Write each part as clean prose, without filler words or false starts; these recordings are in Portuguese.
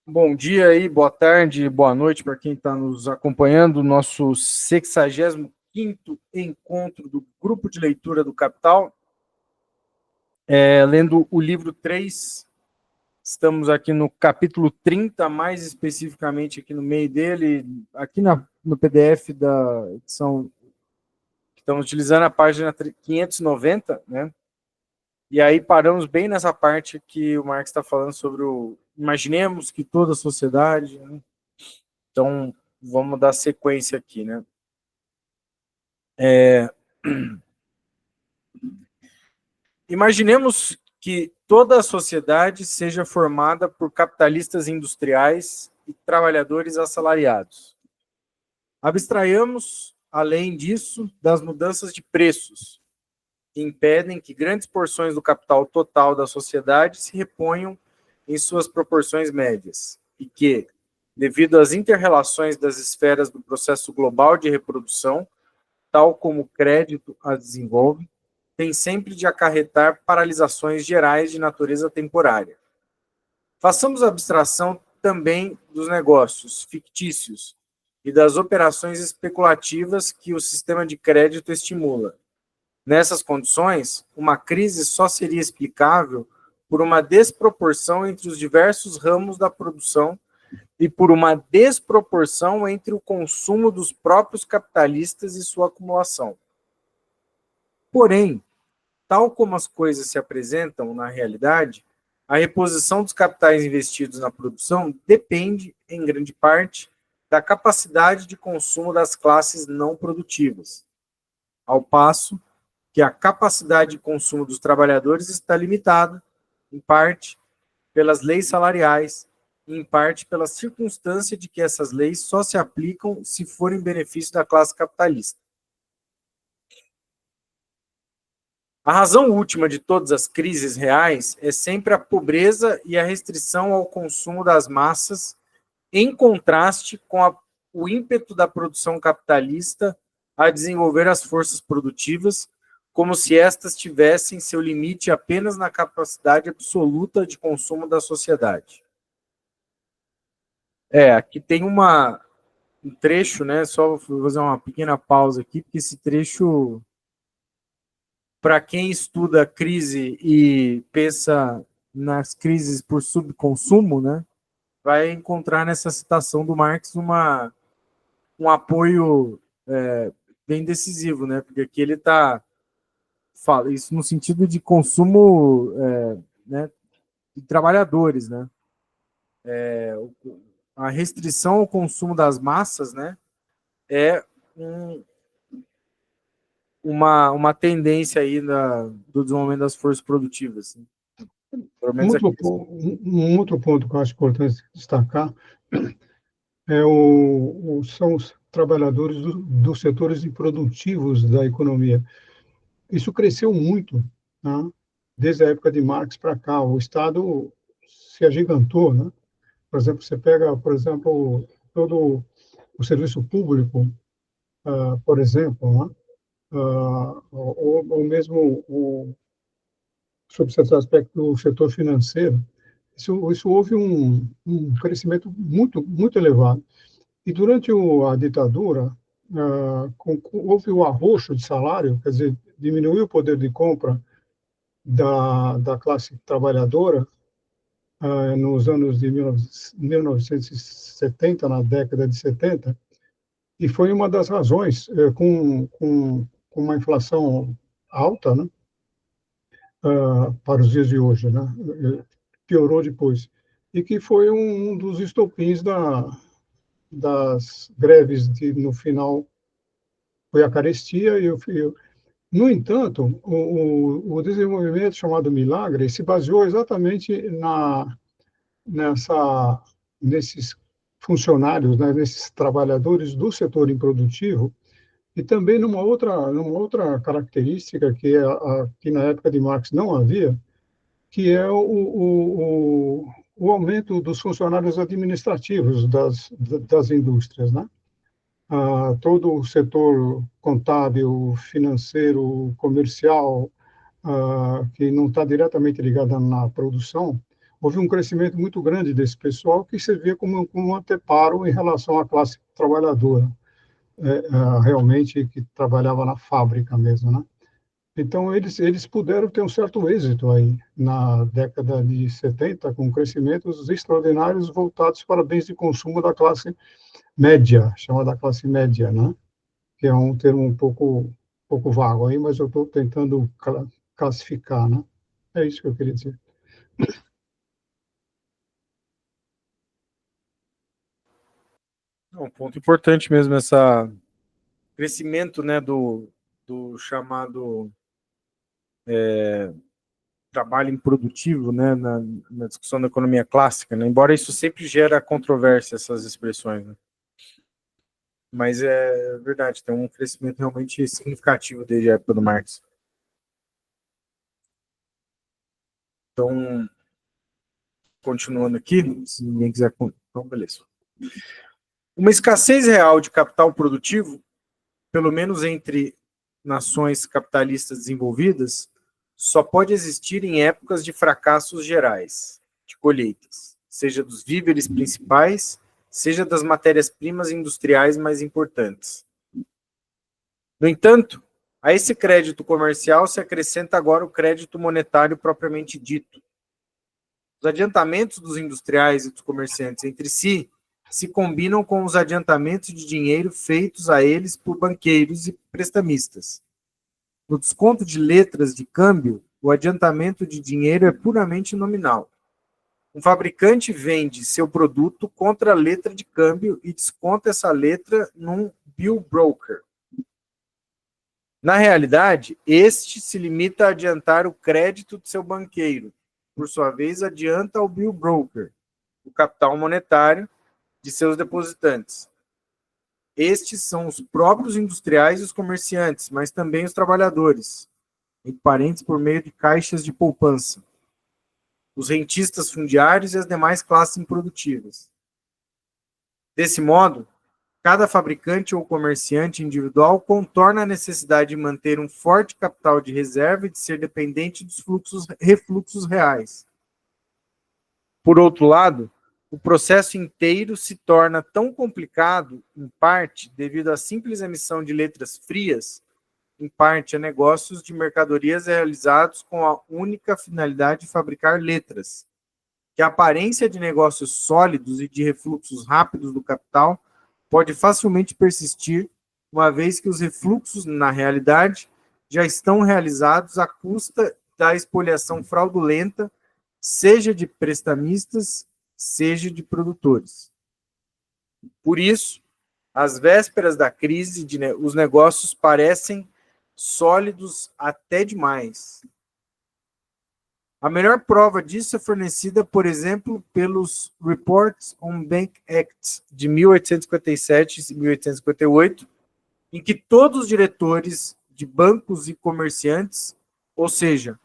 Bom dia aí, boa tarde, boa noite para quem está nos acompanhando. Nosso 65º encontro do Grupo de Leitura do Capital, lendo o livro 3. Estamos aqui no capítulo 30, mais especificamente aqui no meio dele, aqui no PDF da edição, que estamos utilizando a página 590, né? E aí paramos bem nessa parte que o Marx está falando sobre imaginemos que toda a sociedade, né? Então, vamos dar sequência aqui, né? Imaginemos que toda a sociedade seja formada por capitalistas industriais e trabalhadores assalariados. Abstraiamos, além disso, das mudanças de preços, que impedem que grandes porções do capital total da sociedade se reponham em suas proporções médias, e que, devido às inter-relações das esferas do processo global de reprodução, tal como o crédito as desenvolve, tem sempre de acarretar paralisações gerais de natureza temporária. Façamos abstração também dos negócios fictícios e das operações especulativas que o sistema de crédito estimula. Nessas condições, uma crise só seria explicável por uma desproporção entre os diversos ramos da produção e por uma desproporção entre o consumo dos próprios capitalistas e sua acumulação. Porém, tal como as coisas se apresentam na realidade, a reposição dos capitais investidos na produção depende, em grande parte, da capacidade de consumo das classes não produtivas, ao passo que a capacidade de consumo dos trabalhadores está limitada, em parte, pelas leis salariais e, em parte, pela circunstância de que essas leis só se aplicam se forem em benefício da classe capitalista. A razão última de todas as crises reais é sempre a pobreza e a restrição ao consumo das massas, em contraste com o ímpeto da produção capitalista a desenvolver as forças produtivas, como se estas tivessem seu limite apenas na capacidade absoluta de consumo da sociedade. Aqui tem um trecho, né? Só vou fazer uma pequena pausa aqui, porque esse trecho, para quem estuda crise e pensa nas crises por subconsumo, né, vai encontrar nessa citação do Marx um apoio bem decisivo, né, porque aqui ele está fala isso no sentido de consumo, né, de trabalhadores, né, a restrição ao consumo das massas, né, é uma tendência aí do desenvolvimento das forças produtivas. Pelo menos aqui. Um outro ponto que eu acho importante destacar são os trabalhadores dos setores improdutivos da economia. Isso cresceu muito, né? Desde a época de Marx para cá. O Estado se agigantou, né? Por exemplo, você pega, por exemplo, todo o serviço público, por exemplo, né? Ou mesmo sob certo aspecto do setor financeiro, isso houve um crescimento muito elevado. E durante a ditadura, houve o arroxo de salário, quer dizer, diminuiu o poder de compra da classe trabalhadora nos anos de 1970, na década de 70, e foi uma das razões, com uma inflação alta, né, para os dias de hoje, né, piorou depois, e que foi um dos estopins das greves no final foi a carestia no entanto, o desenvolvimento chamado milagre se baseou exatamente nesses funcionários, né, nesses trabalhadores do setor improdutivo e também numa outra característica que na época de Marx não havia, que é o aumento dos funcionários administrativos das indústrias, né? Todo o setor contábil, financeiro, comercial, que não está diretamente ligado na produção, houve um crescimento muito grande desse pessoal que se vê como um anteparo em relação à classe trabalhadora, realmente que trabalhava na fábrica mesmo, né? Então, eles puderam ter um certo êxito aí na década de 70, com crescimentos extraordinários voltados para bens de consumo da classe média, chamada classe média, né? Que é um termo pouco vago aí, mas eu estou tentando classificar, né? É isso que eu queria dizer. Um ponto importante mesmo, essa crescimento, né, do chamado trabalho improdutivo, né, na discussão da economia clássica, né, embora isso sempre gera controvérsia, essas expressões, né, mas é verdade, tem um crescimento realmente significativo desde a época do Marx. Então, continuando aqui, se ninguém quiser... Então, beleza. Uma escassez real de capital produtivo, pelo menos entre nações capitalistas desenvolvidas, só pode existir em épocas de fracassos gerais, de colheitas, seja dos víveres principais, seja das matérias-primas industriais mais importantes. No entanto, a esse crédito comercial se acrescenta agora o crédito monetário propriamente dito. Os adiantamentos dos industriais e dos comerciantes entre si se combinam com os adiantamentos de dinheiro feitos a eles por banqueiros e prestamistas. No desconto de letras de câmbio, o adiantamento de dinheiro é puramente nominal. Um fabricante vende seu produto contra a letra de câmbio e desconta essa letra num bill broker. Na realidade, este se limita a adiantar o crédito de seu banqueiro. Por sua vez, adianta ao bill broker o capital monetário de seus depositantes. Estes são os próprios industriais e os comerciantes, mas também os trabalhadores, entre parênteses, por meio de caixas de poupança, os rentistas fundiários e as demais classes improdutivas. Desse modo, cada fabricante ou comerciante individual contorna a necessidade de manter um forte capital de reserva e de ser dependente dos refluxos reais. Por outro lado, o processo inteiro se torna tão complicado, em parte, devido à simples emissão de letras frias, em parte a negócios de mercadorias realizados com a única finalidade de fabricar letras, que a aparência de negócios sólidos e de refluxos rápidos do capital pode facilmente persistir, uma vez que os refluxos, na realidade, já estão realizados à custa da expoliação fraudulenta, seja de prestamistas, seja de produtores. Por isso, às vésperas da crise, os negócios parecem sólidos até demais. A melhor prova disso é fornecida, por exemplo, pelos Reports on Bank Acts de 1857 e 1858, em que todos os diretores de bancos e comerciantes, ou seja,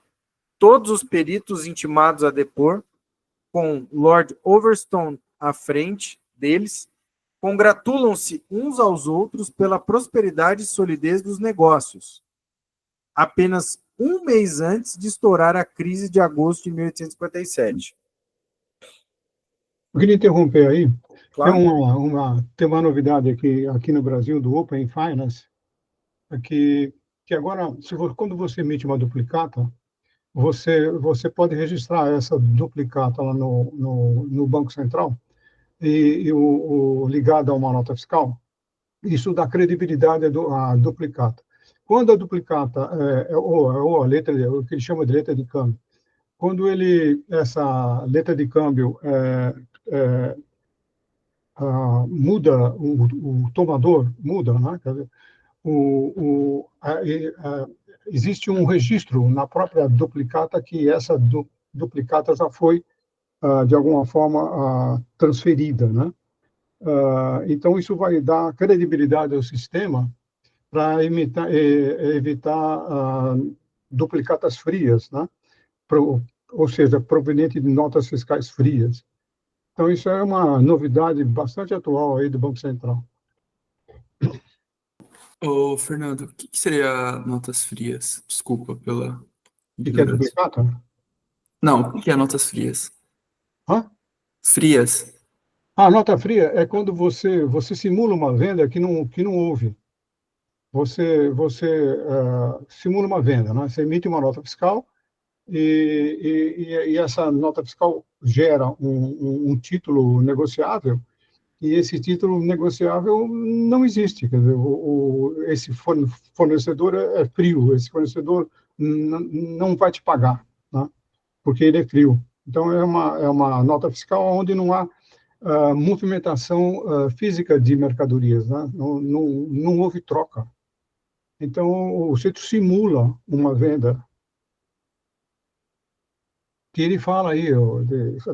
todos os peritos intimados a depor, com Lord Overstone à frente deles, congratulam-se uns aos outros pela prosperidade e solidez dos negócios, apenas um mês antes de estourar a crise de agosto de 1857. Eu queria interromper aí. Claro. Tem uma novidade aqui no Brasil, do Open Finance, que agora, quando você emite uma duplicata, você pode registrar essa duplicata lá no Banco Central e ligado a uma nota fiscal. Isso dá credibilidade à duplicata. Quando a duplicata, ou a letra, o que ele chama de letra de câmbio, quando essa letra de câmbio muda, o tomador muda, né? Quer dizer, existe um registro na própria duplicata que essa duplicata já foi, de alguma forma, transferida, né? Então, isso vai dar credibilidade ao sistema para evitar duplicatas frias, né? Ou seja, proveniente de notas fiscais frias. Então, isso é uma novidade bastante atual aí do Banco Central. Ô, Fernando, o que seria notas frias? Desculpa pela O que é ignorância. duplicata? Não, o que é notas frias? Hã? Frias. A nota fria é quando você simula uma venda que não houve. Você simula uma venda, né? Você emite uma nota fiscal e essa nota fiscal gera um título negociável, e esse título negociável não existe. Quer dizer, esse fornecedor é frio, esse fornecedor não vai te pagar, né? Porque ele é frio. Então, é uma nota fiscal onde não há movimentação física de mercadorias, né? Não houve troca. Então, o centro simula uma venda, que ele fala aí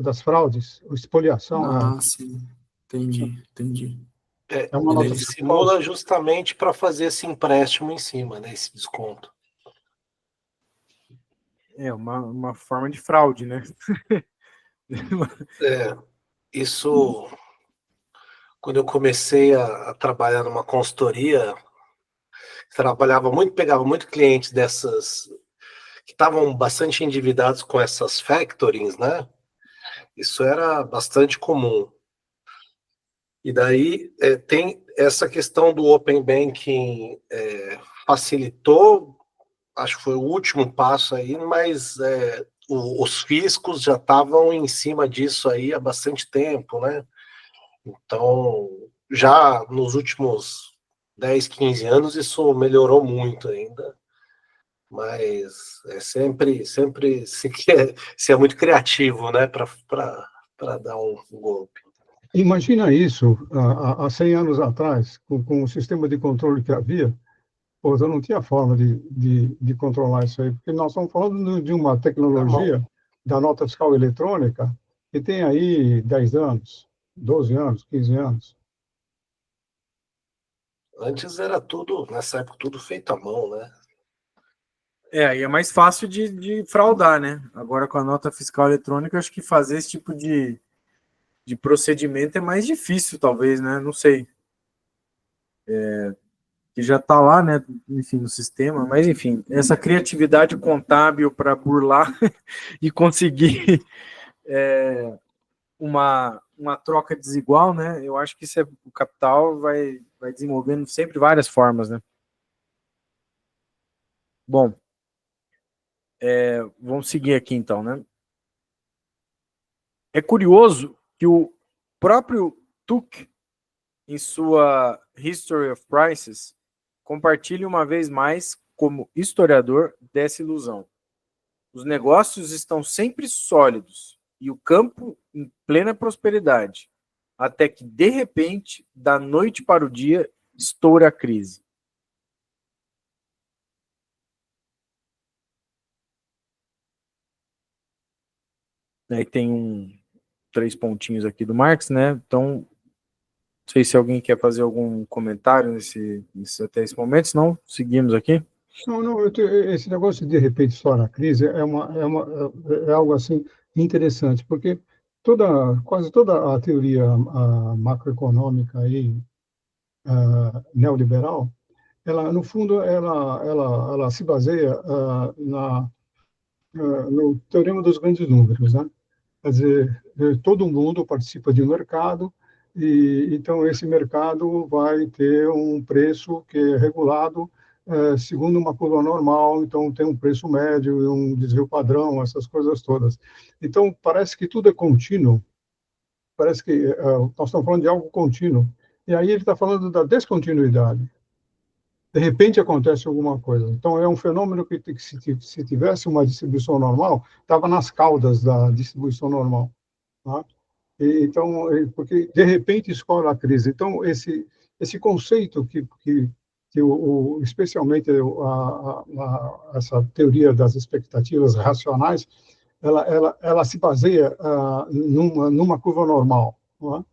das fraudes, espoliação, Ah, sim. Entendi, entendi. é uma nota Ele Beleza. fiscal falsa. simula justamente para fazer esse empréstimo em cima, né? Esse desconto. É uma forma de fraude, né? É, isso, quando eu comecei a trabalhar numa consultoria, trabalhava muito, pegava muito clientes dessas que estavam bastante endividados com essas factorings, né? Isso era bastante comum. E daí tem essa questão do Open Banking, facilitou, acho que foi o último passo aí, mas os fiscos já estavam em cima disso aí há bastante tempo, né? Então, já nos últimos 10, 15 anos, isso melhorou muito ainda, mas sempre se é muito criativo, né, para dar um golpe. Imagina isso há 100 anos atrás, com o sistema de controle que havia. Pô, eu não tinha forma de controlar isso aí, porque nós estamos falando de uma Na mão. tecnologia da nota fiscal eletrônica que tem aí 10 anos, 12 anos, 15 anos. Antes era tudo, nessa época, tudo feito à mão, né? Aí é mais fácil de fraudar, né? Agora com a nota fiscal eletrônica, acho que fazer esse tipo de procedimento é mais difícil, talvez, né? Não sei. Que já está lá, né? Enfim, no sistema, mas enfim, essa criatividade contábil para burlar e conseguir uma troca desigual, né? Eu acho que isso o capital vai desenvolvendo sempre várias formas, né? Bom, vamos seguir aqui então, né? É curioso que o próprio Tuck, em sua History of Prices, compartilha uma vez mais como historiador dessa ilusão. Os negócios estão sempre sólidos e o campo em plena prosperidade, até que, de repente, da noite para o dia, estoura a crise. Aí tem 3 pontinhos aqui do Marx, né? Então, não sei se alguém quer fazer algum comentário até esse momento, senão seguimos aqui. Não, esse negócio de repente estoura a crise é algo assim interessante, porque quase toda a teoria macroeconômica aí, neoliberal, ela no fundo ela se baseia no teorema dos grandes números, né? Quer dizer, todo mundo participa de um mercado, e então esse mercado vai ter um preço que é regulado segundo uma curva normal, então tem um preço médio e um desvio padrão, essas coisas todas. Então parece que tudo é contínuo, parece que nós estamos falando de algo contínuo. E aí ele está falando da descontinuidade. De repente acontece alguma coisa. Então é um fenômeno que se tivesse uma distribuição normal, estava nas caudas da distribuição normal, tá? Então, porque de repente escola a crise. Então, esse conceito especialmente essa teoria das expectativas racionais, ela se baseia numa curva normal, não é?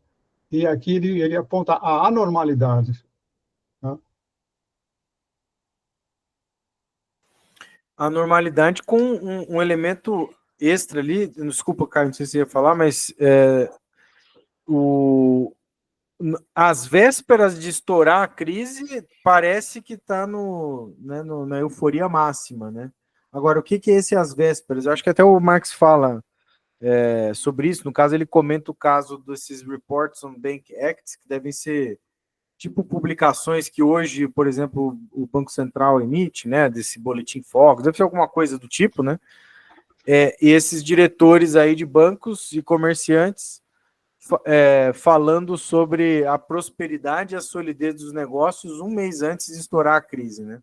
E aqui ele aponta a anormalidade, tá? A normalidade com um elemento extra ali, desculpa, Caio, não sei se você ia falar, mas às vésperas de estourar a crise, parece que está na euforia máxima, né? Agora, o que é esse às vésperas? Eu acho que até o Marx fala sobre isso. No caso, ele comenta o caso desses Reports on Bank Acts, que devem ser tipo publicações que hoje, por exemplo, o Banco Central emite, né, desse boletim Focus, deve ser alguma coisa do tipo, né? E esses diretores aí de bancos e comerciantes falando sobre a prosperidade e a solidez dos negócios um mês antes de estourar a crise, né?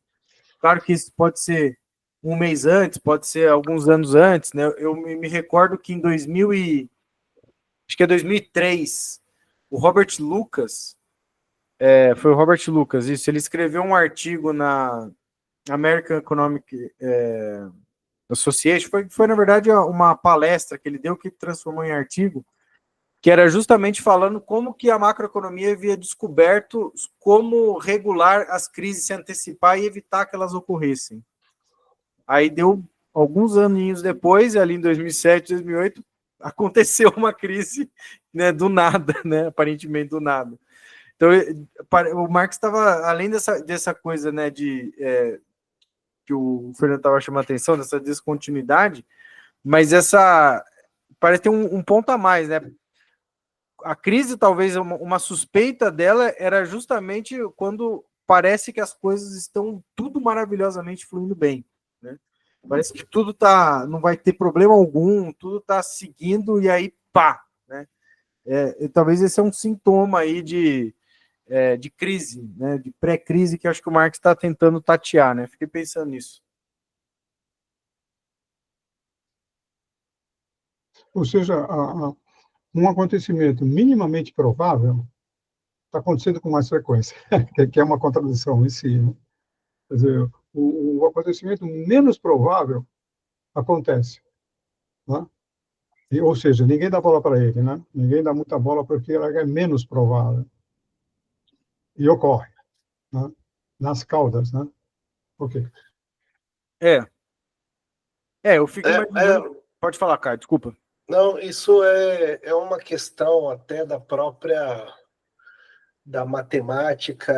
Claro que isso pode ser um mês antes, pode ser alguns anos antes, né? Eu me recordo que em 2003, o Robert Lucas, foi o Robert Lucas, isso, ele escreveu um artigo na American Economic Association, foi na verdade uma palestra que ele deu que transformou em artigo, que era justamente falando como que a macroeconomia havia descoberto como regular as crises, se antecipar e evitar que elas ocorressem. Aí deu alguns aninhos depois, ali em 2007, 2008, aconteceu uma crise, né, do nada, né, aparentemente do nada. Então, o Marx estava, além dessa coisa, né, que o Fernando estava chamando a atenção, dessa descontinuidade, mas parece ter um ponto a mais, né? A crise, talvez, uma suspeita dela era justamente quando parece que as coisas estão tudo maravilhosamente fluindo bem, né? Parece que tudo não vai ter problema algum, tudo está seguindo e aí pá, né? Talvez esse é um sintoma aí de crise, né? De pré-crise que acho que o Marx está tentando tatear, né? Fiquei pensando nisso. Ou seja, um acontecimento minimamente provável está acontecendo com mais frequência, que é uma contradição em si, né? Quer dizer, o acontecimento menos provável acontece, né? Ou seja, ninguém dá bola para ele, né? Ninguém dá muita bola porque ele é menos provável. E ocorre, né? Nas caudas, né? Ok. Eu fico imaginando... Pode falar, Caio, desculpa. Não, isso é uma questão até da própria da matemática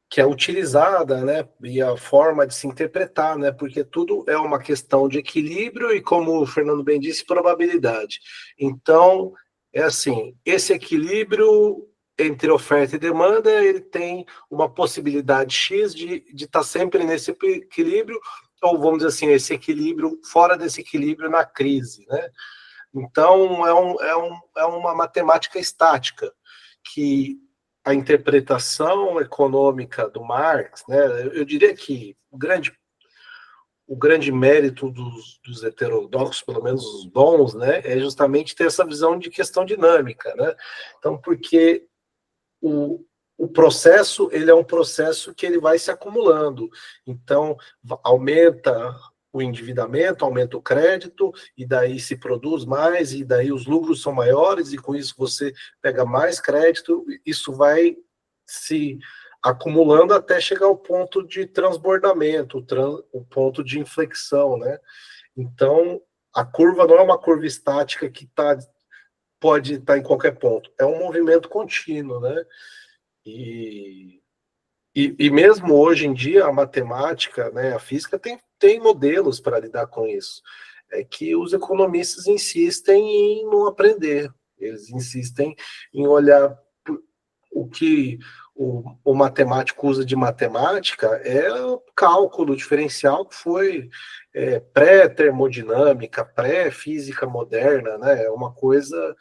que é utilizada, né, e a forma de se interpretar, né, porque tudo é uma questão de equilíbrio e, como o Fernando bem disse, probabilidade. Então, é assim, esse equilíbrio entre oferta e demanda, ele tem uma possibilidade X de estar sempre nesse equilíbrio, ou vamos dizer assim, esse equilíbrio, fora desse equilíbrio na crise, né? Então, é uma matemática estática, que a interpretação econômica do Marx, né, eu diria que o grande mérito dos heterodoxos, pelo menos os bons, né, é justamente ter essa visão de questão dinâmica, né? Então, porque o processo, ele é um processo que ele vai se acumulando. Então, aumenta o endividamento, aumenta o crédito, e daí se produz mais, e daí os lucros são maiores, e com isso você pega mais crédito, isso vai se acumulando até chegar ao ponto de transbordamento, o ponto de inflexão, né? Então, a curva não é uma curva estática que pode estar em qualquer ponto, é um movimento contínuo, né? E mesmo hoje em dia, a matemática, né, a física tem modelos para lidar com isso. É que os economistas insistem em não aprender, eles insistem em olhar o que o matemático usa de matemática é o cálculo diferencial que foi pré-termodinâmica, pré-física moderna, né? É uma coisa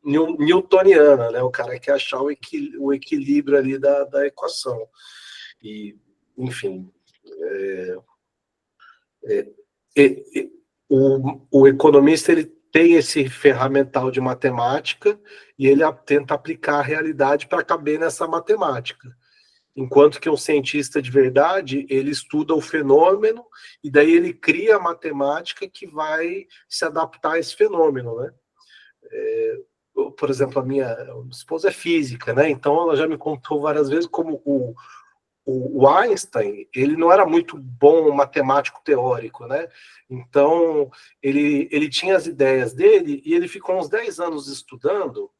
newtoniana, né? O cara quer achar o equilíbrio ali da equação. E, enfim, o economista, ele tem esse ferramental de matemática e ele tenta aplicar a realidade para caber nessa matemática. Enquanto que um cientista de verdade, ele estuda o fenômeno e daí ele cria a matemática que vai se adaptar a esse fenômeno, né? Por exemplo, a minha esposa é física, né? Então ela já me contou várias vezes como o Einstein, ele não era muito bom matemático teórico, né? Então, ele tinha as ideias dele e ele ficou uns 10 anos estudando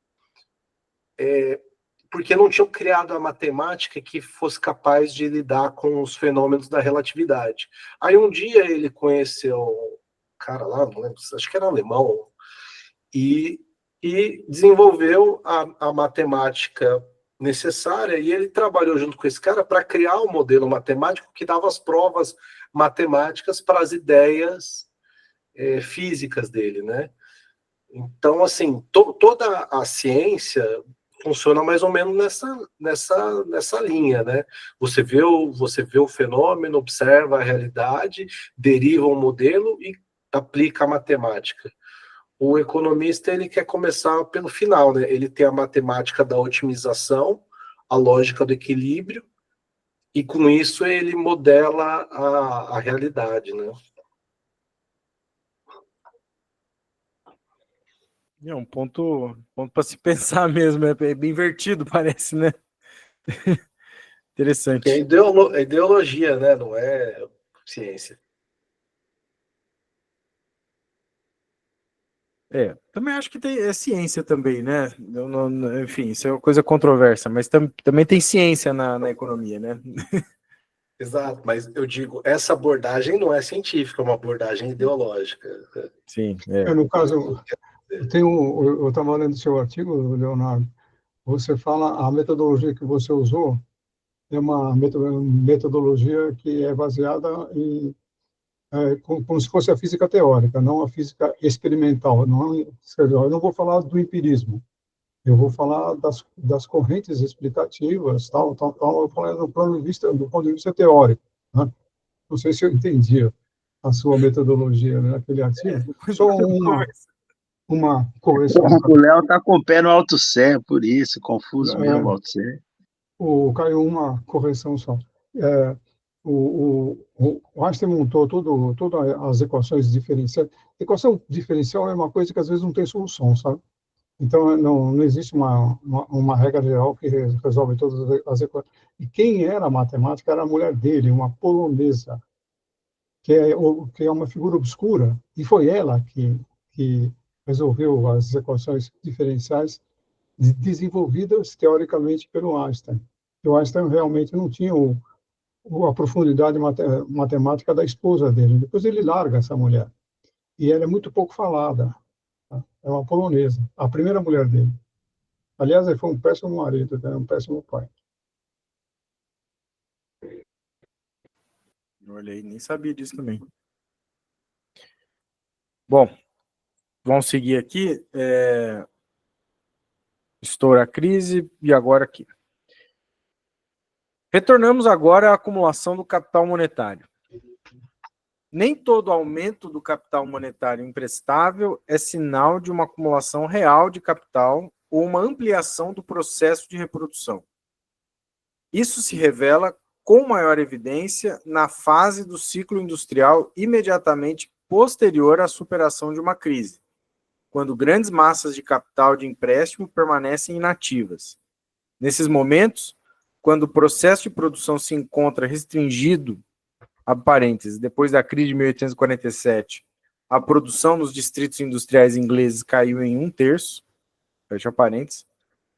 porque não tinham criado a matemática que fosse capaz de lidar com os fenômenos da relatividade. Aí um dia ele conheceu cara lá, não lembro, acho que era alemão, e desenvolveu a matemática necessária, e ele trabalhou junto com esse cara para criar um modelo matemático que dava as provas matemáticas para as ideias físicas dele, né? Então, assim, toda a ciência funciona mais ou menos nessa linha, né? Você vê o fenômeno, observa a realidade, deriva um modelo e aplica a matemática. O economista, ele quer começar pelo final, né? Ele tem a matemática da otimização, a lógica do equilíbrio, e com isso ele modela a realidade, né? É um ponto para se pensar mesmo, é bem invertido, parece, né? Interessante. Que é ideologia, né? Não é ciência. Também acho que é ciência também, né? Enfim, isso é uma coisa controversa, mas também tem ciência na economia, né? Exato, mas eu digo, essa abordagem não é científica, é uma abordagem ideológica. Sim, No caso, eu estava lendo seu artigo, Leonardo, você fala, a metodologia que você usou é uma metodologia que é baseada em, como se fosse a física teórica, não a física experimental. Não, eu não vou falar do empirismo, eu vou falar das correntes explicativas, tal, eu falo do ponto de vista teórico, né? Não sei se eu entendi a sua metodologia naquele artigo. Só uma correção. O Léo está com o pé no alto sé, por isso, confuso mesmo, alto sé. Caiu uma correção só. O Einstein montou todas as equações diferenciais. Equação diferencial é uma coisa que às vezes não tem solução, sabe? Então, não existe uma regra geral que resolve todas as equações. E quem era a matemática era a mulher dele, uma polonesa, que é uma figura obscura, e foi ela que resolveu as equações diferenciais desenvolvidas teoricamente pelo Einstein. O Einstein realmente não tinha a profundidade matemática da esposa dele. Depois ele larga essa mulher. E ela é muito pouco falada. Tá? É uma polonesa, a primeira mulher dele. Aliás, ele foi um péssimo marido, né? Um péssimo pai. olha aí, nem sabia disso também. Bom, vamos seguir aqui. Estoura a crise e agora aqui. Retornamos agora à acumulação do capital monetário. Nem todo aumento do capital monetário emprestável é sinal de uma acumulação real de capital ou uma ampliação do processo de reprodução. Isso se revela com maior evidência na fase do ciclo industrial imediatamente posterior à superação de uma crise, quando grandes massas de capital de empréstimo permanecem inativas. Nesses momentos, quando o processo de produção se encontra restringido, abre parênteses, depois da crise de 1847, a produção nos distritos industriais ingleses caiu em 1/3, fecha parênteses,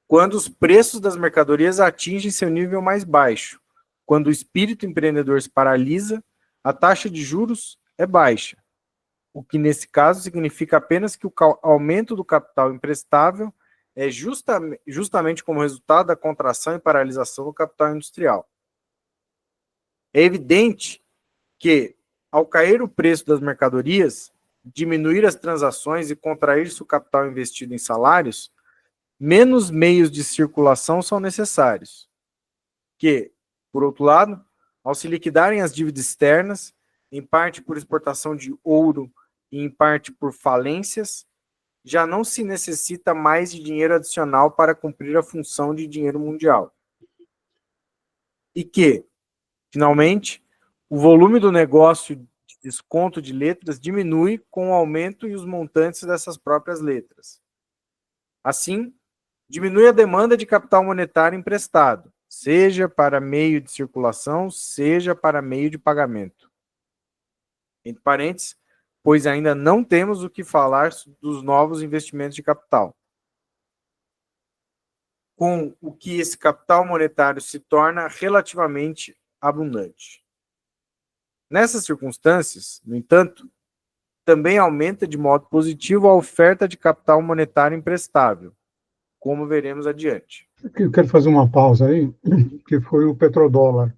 quando os preços das mercadorias atingem seu nível mais baixo, quando o espírito empreendedor se paralisa, a taxa de juros é baixa, o que nesse caso significa apenas que o aumento do capital emprestável é justamente como resultado da contração e paralisação do capital industrial. É evidente que, ao cair o preço das mercadorias, diminuir as transações e contrair-se o capital investido em salários, menos meios de circulação são necessários, que, por outro lado, ao se liquidarem as dívidas externas, em parte por exportação de ouro e em parte por falências, já não se necessita mais de dinheiro adicional para cumprir a função de dinheiro mundial. E que, finalmente, o volume do negócio de desconto de letras diminui com o aumento e os montantes dessas próprias letras. Assim, diminui a demanda de capital monetário emprestado, seja para meio de circulação, seja para meio de pagamento. Entre parênteses, pois ainda não temos o que falar dos novos investimentos de capital, com o que esse capital monetário se torna relativamente abundante. Nessas circunstâncias, no entanto, também aumenta de modo positivo a oferta de capital monetário emprestável, como veremos adiante. Eu quero fazer uma pausa aí, que foi o petrodólar.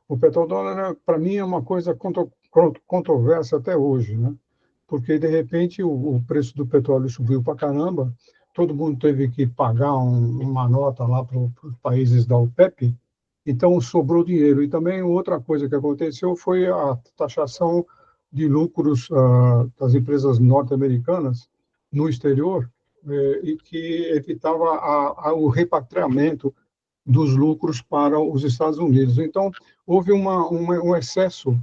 O petrodólar, para mim, é uma coisa controversa até hoje, né? Porque, de repente, o preço do petróleo subiu para caramba, todo mundo teve que pagar uma nota lá para os países da OPEP, então sobrou dinheiro. E também outra coisa que aconteceu foi a taxação de lucros das empresas norte-americanas no exterior, e que evitava o repatriamento dos lucros para os Estados Unidos. Então, houve um excesso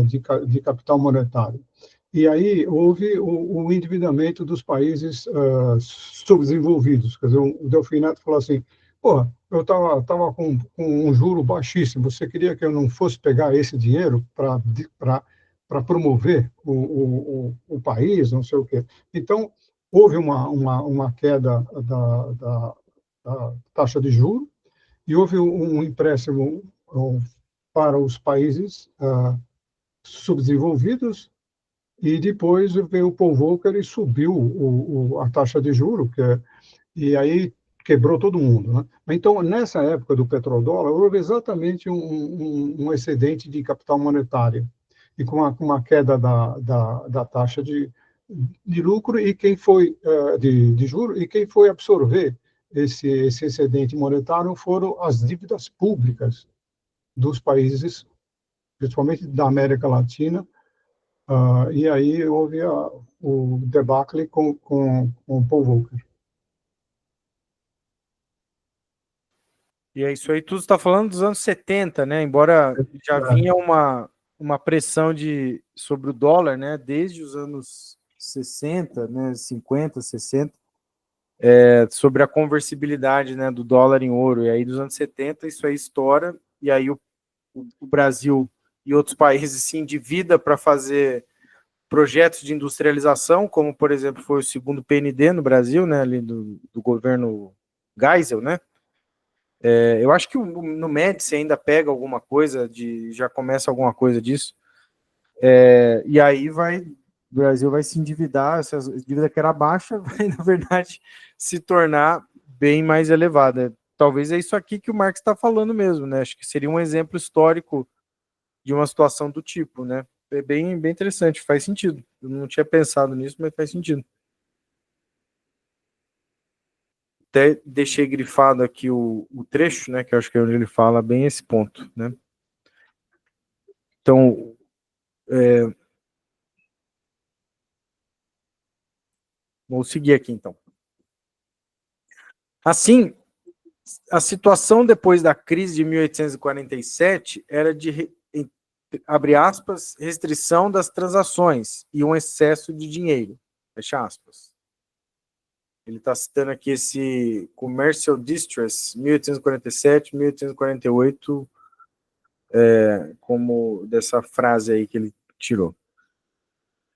de capital monetário. E aí houve o endividamento dos países subdesenvolvidos. Quer dizer, o Delfim Neto falou assim, pô, eu estava com um juro baixíssimo, você queria que eu não fosse pegar esse dinheiro para promover o país, não sei o quê. Então, houve uma queda da taxa de juros, e houve um empréstimo para os países subdesenvolvidos, e depois veio o Paul Volcker e subiu a taxa de juros, e aí quebrou todo mundo, né? Então, nessa época do petrodólar, houve exatamente um excedente de capital monetário, e com uma queda da taxa de lucro, e quem foi de juros, e quem foi absorver esse excedente monetário foram as dívidas públicas dos países, principalmente da América Latina, e aí houve o debacle com o Paul Volcker. E é isso aí, tudo está falando dos anos 70, né? Embora já vinha uma pressão sobre o dólar, né? Desde os anos 60, né? 50, 60, sobre a conversibilidade, né? Do dólar em ouro. E aí, dos anos 70, isso aí estoura, e aí o Brasil e outros países se endividam para fazer projetos de industrialização, como, por exemplo, foi o segundo PND no Brasil, né? Ali do governo Geisel, né? Eu acho que no Médici ainda pega alguma coisa, já começa alguma coisa disso. E aí o Brasil vai se endividar, essa dívida que era baixa vai, na verdade, se tornar bem mais elevada. Talvez é isso aqui que o Marx está falando mesmo, né? Acho que seria um exemplo histórico de uma situação do tipo, né? É bem interessante, faz sentido. Eu não tinha pensado nisso, mas faz sentido. Até deixei grifado aqui o trecho, né, que eu acho que é onde ele fala bem esse ponto, né? Então, vou seguir aqui, então. Assim, a situação depois da crise de 1847 era de, abre aspas, restrição das transações e um excesso de dinheiro, fecha aspas. Ele está citando aqui esse Commercial Distress, 1847, 1848, como dessa frase aí que ele tirou.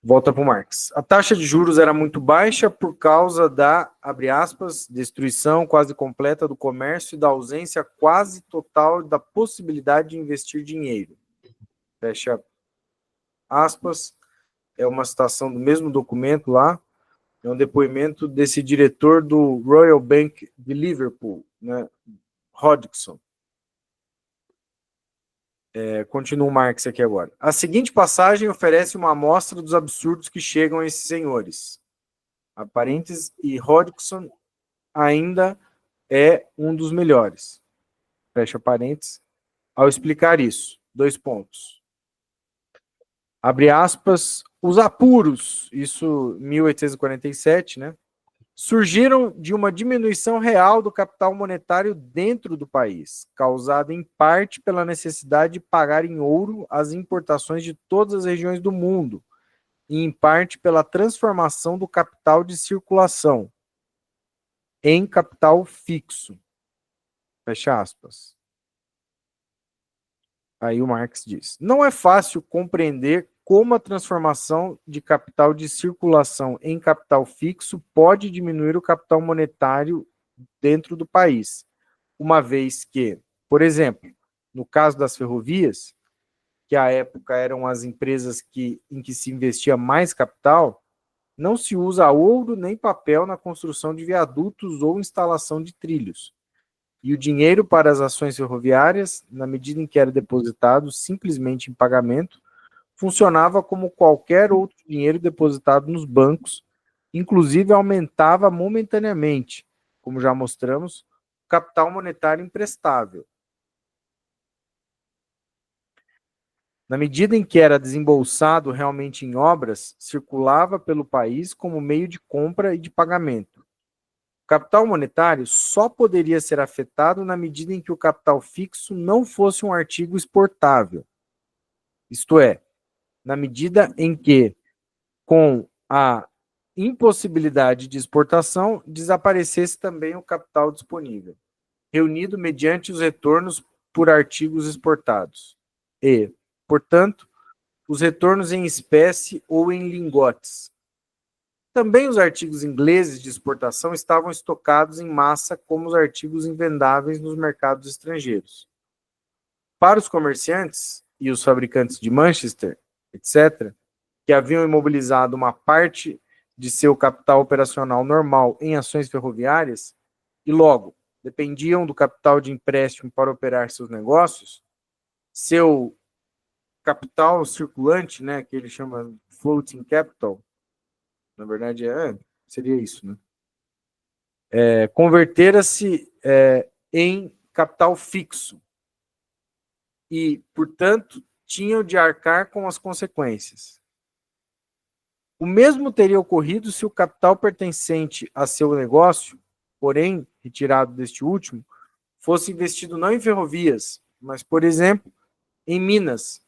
Volta para o Marx. A taxa de juros era muito baixa por causa da, abre aspas, destruição quase completa do comércio e da ausência quase total da possibilidade de investir dinheiro. Fecha aspas. É uma citação do mesmo documento lá. É um depoimento desse diretor do Royal Bank de Liverpool, né, Hodgson. Continua o Marx aqui agora. A seguinte passagem oferece uma amostra dos absurdos que chegam a esses senhores. A parênteses, e Hodgson ainda é um dos melhores. Fecha parênteses. Ao explicar isso, 2 pontos. Abre aspas, os apuros, isso 1847, né? Surgiram de uma diminuição real do capital monetário dentro do país, causada em parte pela necessidade de pagar em ouro as importações de todas as regiões do mundo, e em parte pela transformação do capital de circulação em capital fixo. Fecha aspas. Aí o Marx diz: não é fácil compreender como a transformação de capital de circulação em capital fixo pode diminuir o capital monetário dentro do país, uma vez que, por exemplo, no caso das ferrovias, que à época eram as empresas em que se investia mais capital, não se usa ouro nem papel na construção de viadutos ou instalação de trilhos. E o dinheiro para as ações ferroviárias, na medida em que era depositado simplesmente em pagamento, funcionava como qualquer outro dinheiro depositado nos bancos, inclusive aumentava momentaneamente, como já mostramos, o capital monetário emprestável. Na medida em que era desembolsado realmente em obras, circulava pelo país como meio de compra e de pagamento. O capital monetário só poderia ser afetado na medida em que o capital fixo não fosse um artigo exportável. Isto é, na medida em que, com a impossibilidade de exportação, desaparecesse também o capital disponível, reunido mediante os retornos por artigos exportados. E, portanto, os retornos em espécie ou em lingotes. Também os artigos ingleses de exportação estavam estocados em massa como os artigos invendáveis nos mercados estrangeiros. Para os comerciantes e os fabricantes de Manchester, etc., que haviam imobilizado uma parte de seu capital operacional normal em ações ferroviárias e logo dependiam do capital de empréstimo para operar seus negócios, seu capital circulante, né, que ele chama floating capital, na verdade seria isso, né? Convertera-se em capital fixo e, portanto, tinham de arcar com as consequências. O mesmo teria ocorrido se o capital pertencente a seu negócio, porém retirado deste último, fosse investido não em ferrovias, mas, por exemplo, em minas,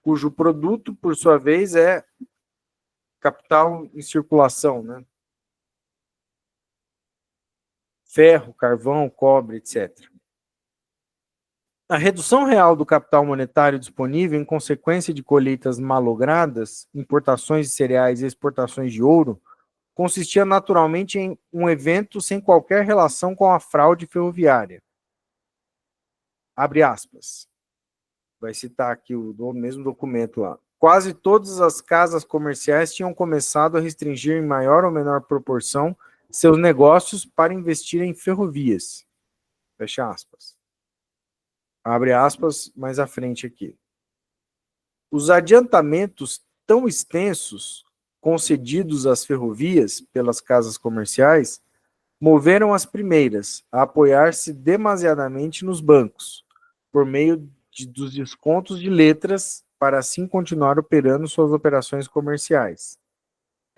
cujo produto, por sua vez, é capital em circulação, né? Ferro, carvão, cobre, etc. A redução real do capital monetário disponível em consequência de colheitas malogradas, importações de cereais e exportações de ouro, consistia naturalmente em um evento sem qualquer relação com a fraude ferroviária. Abre aspas. Vai citar aqui o mesmo documento lá. Quase todas as casas comerciais tinham começado a restringir em maior ou menor proporção seus negócios para investir em ferrovias. Fecha aspas. Abre aspas mais à frente aqui. Os adiantamentos tão extensos concedidos às ferrovias pelas casas comerciais moveram as primeiras a apoiar-se demasiadamente nos bancos, por meio dos descontos de letras, para assim continuar operando suas operações comerciais.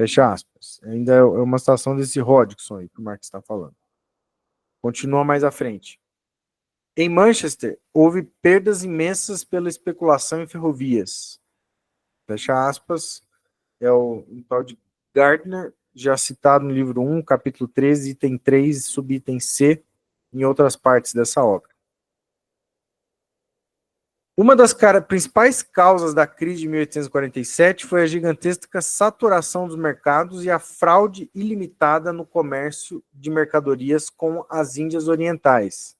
Fecha aspas. Ainda é uma citação desse Hodgson aí que o Marx está falando. Continua mais à frente. Em Manchester, houve perdas imensas pela especulação em ferrovias. Fecha aspas. É um tal de Gardner, já citado no livro 1, capítulo 13, item 3, subitem C, em outras partes dessa obra. Uma das principais causas da crise de 1847 foi a gigantesca saturação dos mercados e a fraude ilimitada no comércio de mercadorias com as Índias Orientais.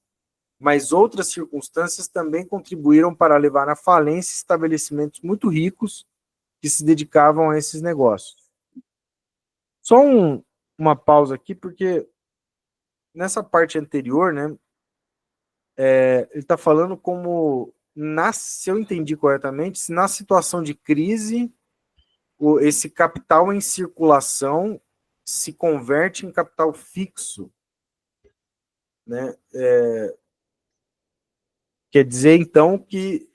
Mas outras circunstâncias também contribuíram para levar à falência estabelecimentos muito ricos que se dedicavam a esses negócios. Só uma pausa aqui, porque nessa parte anterior, né, ele está falando como, se eu entendi corretamente, se na situação de crise, esse capital em circulação se converte em capital fixo, né? Quer dizer, então, que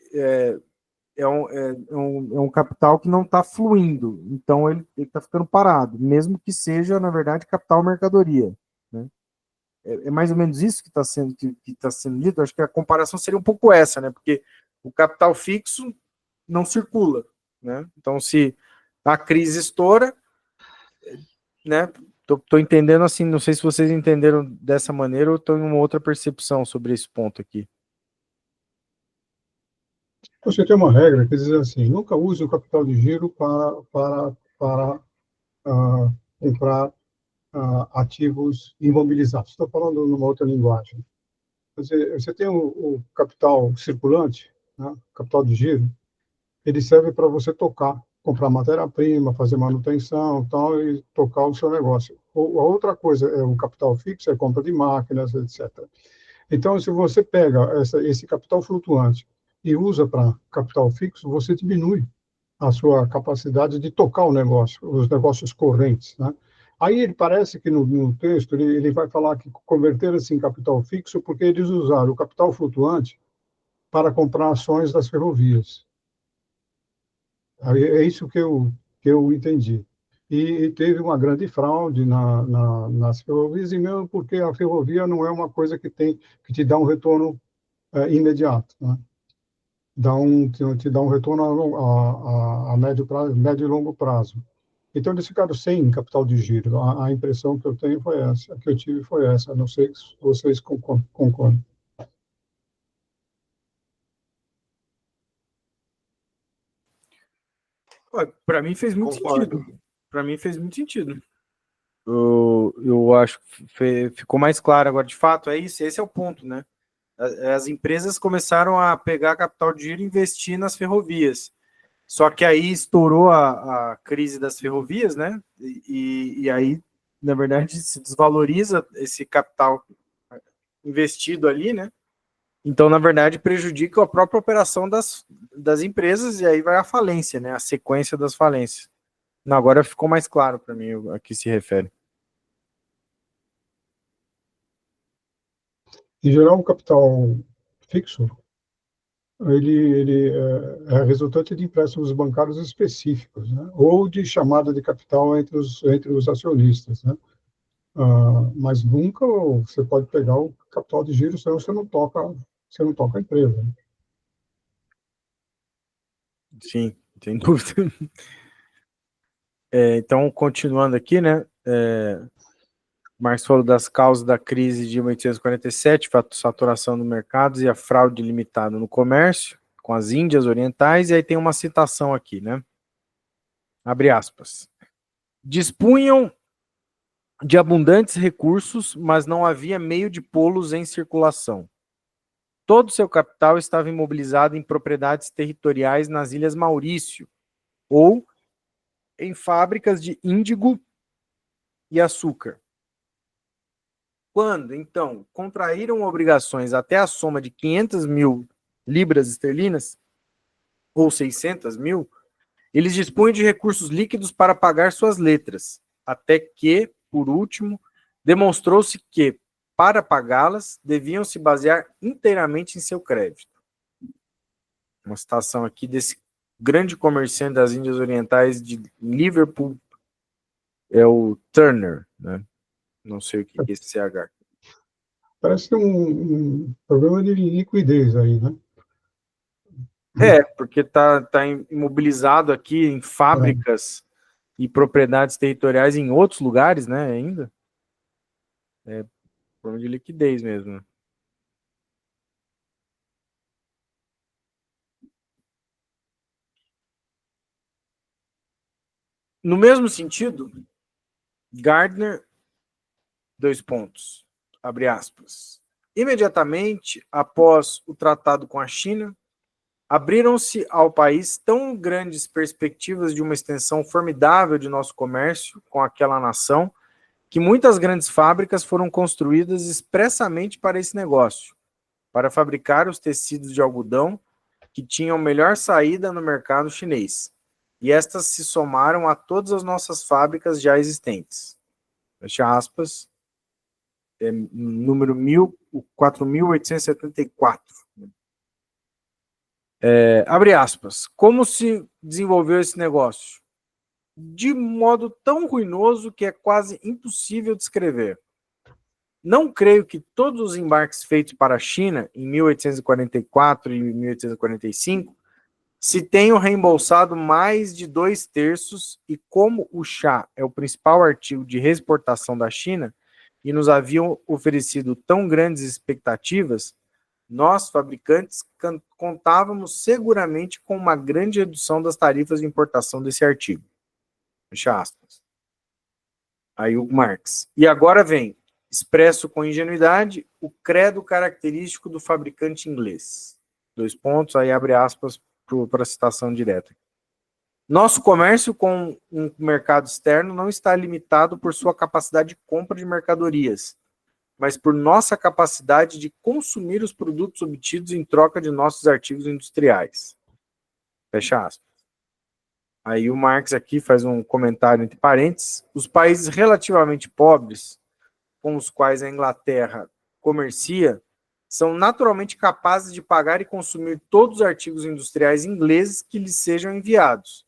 é um capital que não está fluindo, então ele está ficando parado, mesmo que seja, na verdade, capital mercadoria, né? É mais ou menos isso que está sendo dito. Acho que a comparação seria um pouco essa, né? Porque o capital fixo não circula, né? Então, se a crise estoura, né? Tô entendendo assim, não sei se vocês entenderam dessa maneira ou estão em uma outra percepção sobre esse ponto aqui. Você tem uma regra que diz assim: nunca use o capital de giro para comprar ativos imobilizados. Estou falando numa outra linguagem. Você tem o capital circulante, né, capital de giro, ele serve para você tocar, comprar matéria-prima, fazer manutenção, tal, e tocar o seu negócio. A outra coisa é o capital fixo, é compra de máquinas, etc. Então, se você pega esse capital flutuante e usa para capital fixo, você diminui a sua capacidade de tocar o negócio, os negócios correntes, né? Aí ele parece que no texto ele vai falar que converteram-se em capital fixo porque eles usaram o capital flutuante para comprar ações das ferrovias. Aí é isso que eu entendi. E teve uma grande fraude nas ferrovias, e mesmo porque a ferrovia não é uma coisa que te dá um retorno imediato, né? Te dá um retorno a médio prazo, médio e longo prazo. Então, eles ficaram sem capital de giro. A impressão que eu tenho foi essa, que eu tive foi essa. Não sei se vocês concordam. Para mim fez muito Concordo. sentido. Para mim fez muito sentido. Eu acho que ficou mais claro agora. De fato, é isso. Esse é o ponto, né? As empresas começaram a pegar capital de giro e investir nas ferrovias. Só que aí estourou a crise das ferrovias, né? E aí, na verdade, se desvaloriza esse capital investido ali, né? Então, na verdade, prejudica a própria operação das empresas e aí vai a falência, né? A sequência das falências. Não, agora ficou mais claro para mim a que se refere. Em geral, o capital fixo, ele é resultante de empréstimos bancários específicos, né? Ou de chamada de capital entre os acionistas, né? Mas nunca você pode pegar o capital de giro, senão você não toca a empresa, né? Sim, sem dúvida. Então, continuando aqui, né? Marx falou das causas da crise de 1847, saturação do mercado e a fraude limitada no comércio com as Índias Orientais, e aí tem uma citação aqui, né? Abre aspas. Dispunham de abundantes recursos, mas não havia meio de pô-los em circulação. Todo seu capital estava imobilizado em propriedades territoriais nas Ilhas Maurício, ou em fábricas de índigo e açúcar. Quando, então, contraíram obrigações até a soma de 500 mil libras esterlinas, ou 600 mil, eles dispunham de recursos líquidos para pagar suas letras, até que, por último, demonstrou-se que, para pagá-las, deviam se basear inteiramente em seu crédito. Uma citação aqui desse grande comerciante das Índias Orientais de Liverpool, é o Turner, né? Não sei o que é esse CH. Parece ter um problema de liquidez aí, né? Porque está imobilizado aqui em fábricas e propriedades territoriais em outros lugares, né, ainda. Problema de liquidez mesmo. No mesmo sentido, Gardner, abre aspas. Imediatamente após o tratado com a China, abriram-se ao país tão grandes perspectivas de uma extensão formidável de nosso comércio com aquela nação, que muitas grandes fábricas foram construídas expressamente para esse negócio, para fabricar os tecidos de algodão que tinham melhor saída no mercado chinês. E estas se somaram a todas as nossas fábricas já existentes. Fecha aspas, número 4.874. Abre aspas. Como se desenvolveu esse negócio? De modo tão ruinoso que é quase impossível descrever. Não creio que todos os embarques feitos para a China em 1844 e 1845 se tenham reembolsado mais de 2/3, e como o chá é o principal artigo de exportação da China e nos haviam oferecido tão grandes expectativas, nós, fabricantes, contávamos seguramente com uma grande redução das tarifas de importação desse artigo. Fecha aspas. Aí o Marx. E agora vem, expresso com ingenuidade, o credo característico do fabricante inglês. Aí abre aspas para a citação direta. Nosso comércio com um mercado externo não está limitado por sua capacidade de compra de mercadorias, mas por nossa capacidade de consumir os produtos obtidos em troca de nossos artigos industriais. Fecha aspas. Aí o Marx aqui faz um comentário entre parênteses. Os países relativamente pobres, com os quais a Inglaterra comercia, são naturalmente capazes de pagar e consumir todos os artigos industriais ingleses que lhes sejam enviados.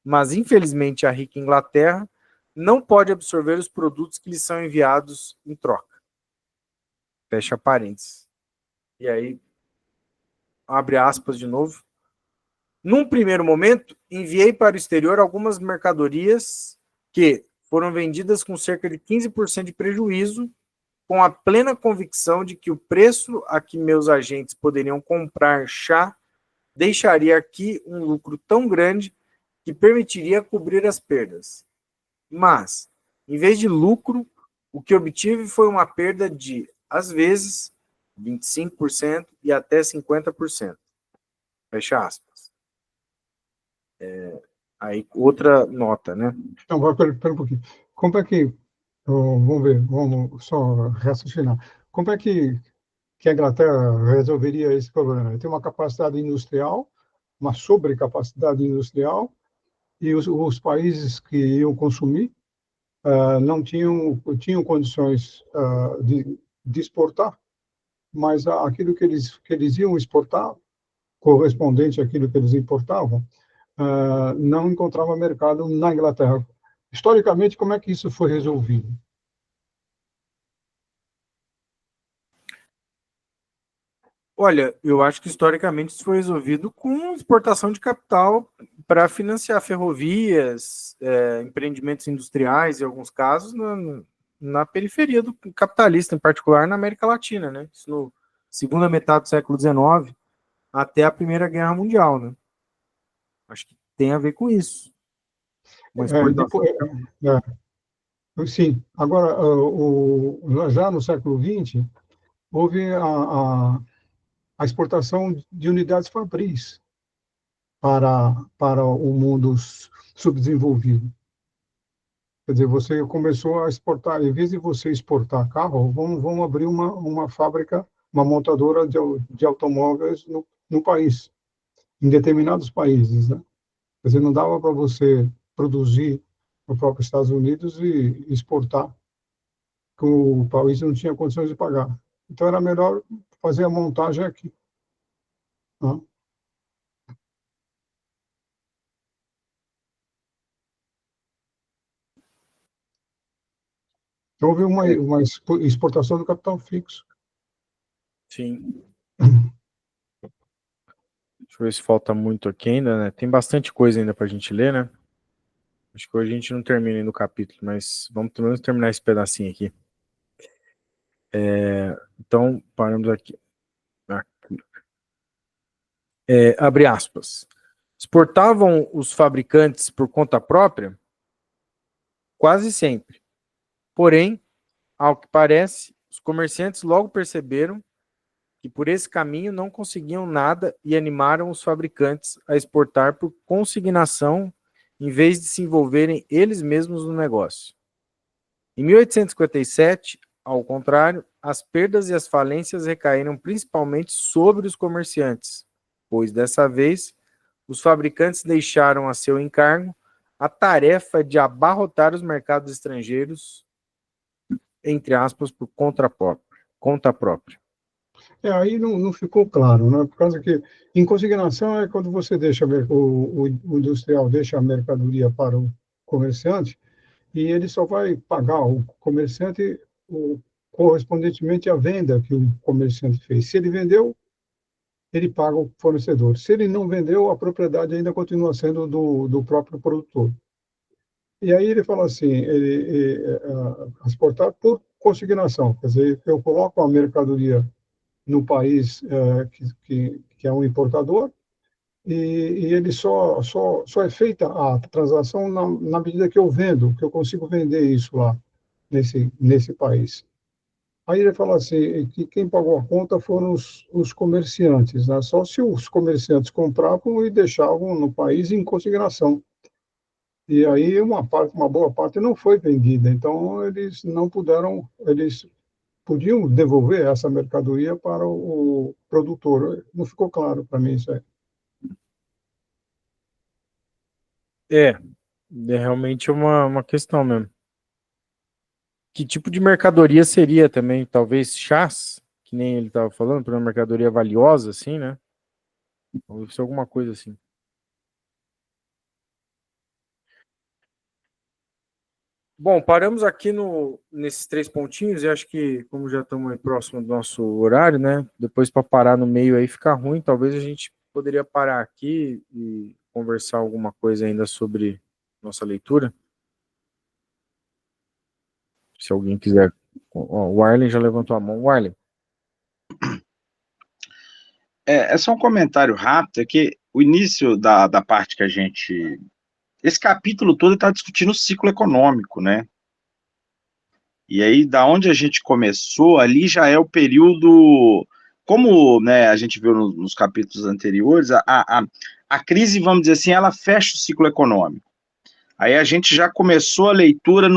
Mas, infelizmente, a rica Inglaterra não pode absorver os produtos que lhes são enviados em troca. Fecha parênteses. E aí, abre aspas de novo. Num primeiro momento, enviei para o exterior algumas mercadorias que foram vendidas com cerca de 15% de prejuízo, com a plena convicção de que o preço a que meus agentes poderiam comprar chá deixaria aqui um lucro tão grande que permitiria cobrir as perdas. Mas, em vez de lucro, o que obtive foi uma perda de, às vezes, 25% e até 50%. Fecha aspas. Aí, outra nota, né? Então, espera um pouquinho. Como é que, vamos ver, vamos só raciocinar. Como é que a Inglaterra resolveria esse problema? Tem uma capacidade industrial, uma sobrecapacidade industrial, e os países que iam consumir não tinham condições de exportar, mas aquilo que eles iam exportar, correspondente àquilo que eles importavam, não encontrava mercado na Inglaterra. Historicamente, como é que isso foi resolvido? Olha, eu acho que historicamente isso foi resolvido com exportação de capital para financiar ferrovias, empreendimentos industriais, em alguns casos, na periferia do capitalista, em particular na América Latina, né? Isso no segunda metade do século XIX até a Primeira Guerra Mundial, né? Acho que tem a ver com isso. Uma exportação. Sim. Agora, já no século XX, houve a exportação de unidades fabris para o mundo subdesenvolvido. Quer dizer, você começou a exportar, em vez de você exportar carro, vamos abrir uma fábrica, uma montadora de automóveis no país, em determinados países, né? Quer dizer, não dava para você produzir no próprio Estados Unidos e exportar, que o país não tinha condições de pagar. Então, era melhor fazer a montagem aqui, né? Então, houve uma exportação do capital fixo. Sim. Deixa eu ver se falta muito aqui ainda, né? Tem bastante coisa ainda para a gente ler, né? Acho que hoje a gente não termina ainda o capítulo, mas vamos pelo menos terminar esse pedacinho aqui. Então, paramos aqui. Abre aspas. Exportavam os fabricantes por conta própria? Quase sempre. Porém, ao que parece, os comerciantes logo perceberam que por esse caminho não conseguiam nada e animaram os fabricantes a exportar por consignação em vez de se envolverem eles mesmos no negócio. Em 1857, ao contrário, as perdas e as falências recaíram principalmente sobre os comerciantes, pois dessa vez os fabricantes deixaram a seu encargo a tarefa de abarrotar os mercados estrangeiros, entre aspas, por conta própria. Aí não ficou claro, né? Por causa que em consignação é quando você deixa o industrial deixa a mercadoria para o comerciante e ele só vai pagar o comerciante correspondentemente à venda que o comerciante fez. Se ele vendeu, ele paga o fornecedor. Se ele não vendeu, a propriedade ainda continua sendo do próprio produtor. E aí ele fala assim, exportar por consignação, quer dizer, eu coloco a mercadoria no país que é um importador, e ele só é feita a transação na medida que eu vendo, que eu consigo vender isso lá nesse país. Aí ele fala assim, que quem pagou a conta foram os comerciantes, né? Só se os comerciantes compravam e deixavam no país em consignação. E aí uma boa parte não foi vendida, então eles não puderam, eles podiam devolver essa mercadoria para o produtor. Não ficou claro para mim isso aí. É, é realmente uma questão mesmo. Que tipo de mercadoria seria também? Talvez chás, que nem ele estava falando, para uma mercadoria valiosa, assim, né? Ou isso é alguma coisa assim. Bom, paramos aqui nesses 3 pontinhos e acho que, como já estamos aí próximo do nosso horário, né? Depois para parar no meio aí fica ruim. Talvez a gente poderia parar aqui e conversar alguma coisa ainda sobre nossa leitura. Se alguém quiser. Ó, o Arlen já levantou a mão. O Arlen. É só um comentário rápido, é que o início da parte que a gente... Esse capítulo todo está discutindo o ciclo econômico, né? E aí, da onde a gente começou, ali já é o período... Como, né, a gente viu nos capítulos anteriores, a crise, vamos dizer assim, ela fecha o ciclo econômico. Aí a gente já começou a leitura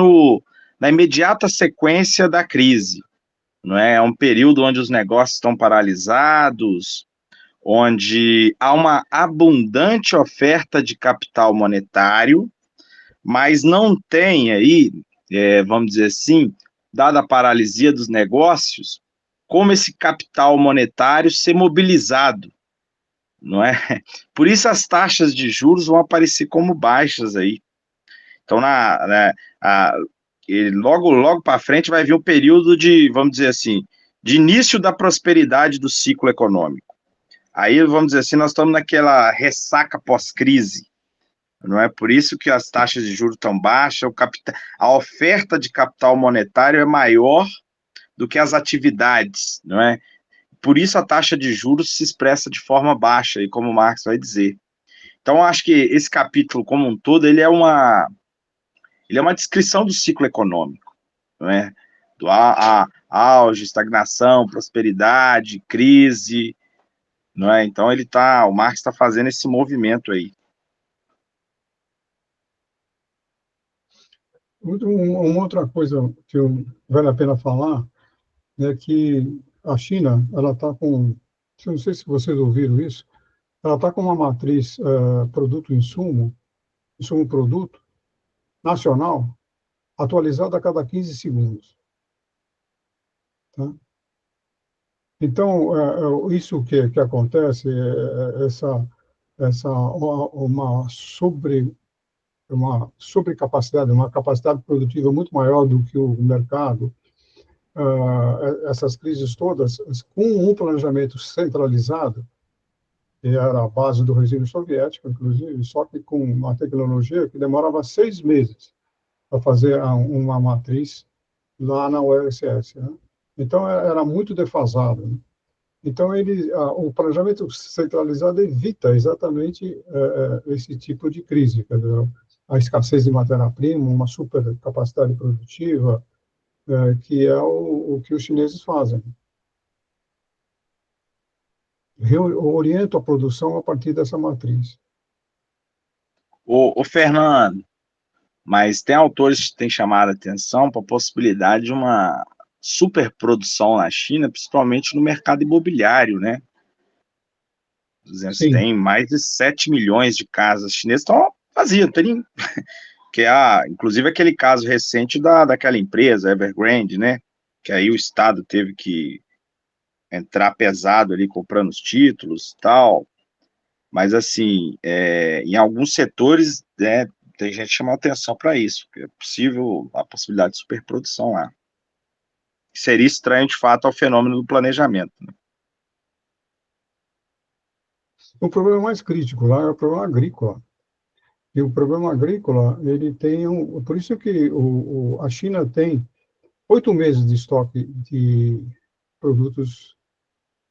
na imediata sequência da crise, não é? É um período onde os negócios estão paralisados, onde há uma abundante oferta de capital monetário, mas não tem aí, vamos dizer assim, dada a paralisia dos negócios, como esse capital monetário ser mobilizado, não é? Por isso as taxas de juros vão aparecer como baixas aí. Então, logo para frente vai vir um período de, vamos dizer assim, de início da prosperidade do ciclo econômico. Aí, vamos dizer assim, nós estamos naquela ressaca pós-crise, não é? Por isso que as taxas de juros estão baixas, a oferta de capital monetário é maior do que as atividades, não é? Por isso a taxa de juros se expressa de forma baixa, e como o Marx vai dizer. Então, eu acho que esse capítulo como um todo, ele é uma descrição do ciclo econômico, não é? Do auge, estagnação, prosperidade, crise, não é? Então o Marx está fazendo esse movimento aí. Uma outra coisa que vale a pena falar é que a China, ela está com, não sei se vocês ouviram isso, ela está com uma matriz produto-insumo, insumo-produto, nacional, atualizada a cada 15 segundos. Tá? Então, isso que acontece, uma sobrecapacidade, uma capacidade produtiva muito maior do que o mercado, essas crises todas, com um planejamento centralizado, que era a base do regime soviético, inclusive, só que com uma tecnologia que demorava 6 meses para fazer uma matriz lá na URSS. Né? Então, era muito defasado. Né? Então, o planejamento centralizado evita exatamente esse tipo de crise, quer dizer, a escassez de matéria-prima, uma super capacidade produtiva, que é o que os chineses fazem. Orientam a produção a partir dessa matriz. O Fernando, mas tem autores que têm chamado a atenção para a possibilidade de uma superprodução na China, principalmente no mercado imobiliário, né? Sim. Tem mais de 7 milhões de casas chinesas estão vazias, não tem nem... que inclusive aquele caso recente daquela empresa, Evergrande, né? Que aí o Estado teve que entrar pesado ali comprando os títulos e tal. Mas, assim, em alguns setores, né, tem gente chamando atenção para isso, que é possível a possibilidade de superprodução lá. Seria estranho, de fato, ao fenômeno do planejamento. Né? O problema mais crítico lá é o problema agrícola. E o problema agrícola, ele tem por isso que a China tem 8 meses de estoque de produtos